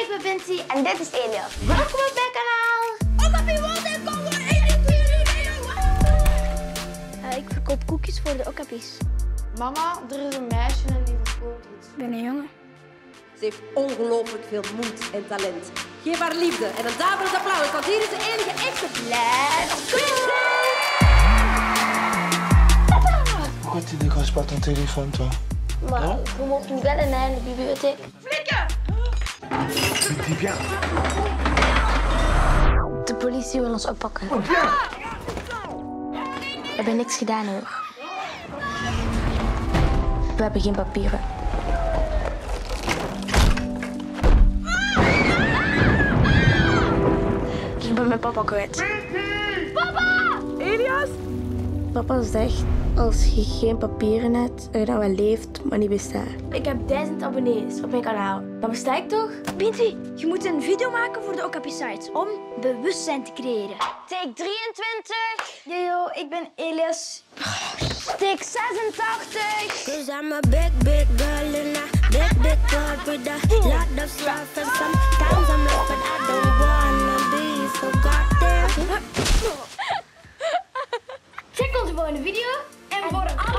ik ben Vinci en dit is Elias. Welkom op mijn kanaal. Ik verkoop koekjes voor de okappies. Mama, er is een meisje en die verkoopt iets. Ik ben een jongen. Ze heeft ongelooflijk veel moed en talent. Geef haar liefde en een daverend applaus, want hier is de enige echte Let's go! Pourquoi tu décroches pas ton téléphone, toi? Maar we mogen nu bellen naar de bibliotheek. flikken! Dis bien. De politie wil ons oppakken. Oh, bien! We hebben niks gedaan hoor. We hebben geen papieren. Ik ben mijn papa kwijt. Papa! Elias? Papa zegt, als je geen papieren hebt, dat je dan wel leeft, maar niet bestaat. Ik heb 1000 abonnees op mijn kanaal. Dan besta ik toch? Binti, je moet een video maken voor de Okapi-site om bewustzijn te creëren. Take 23. Yo, ik ben Elias. Take 86. Cause I'm a big girl in a big world with a lot of stuff. And sometimes I'm lost, but I don't wanna be forgotten. Check onze volgende video. En voor alle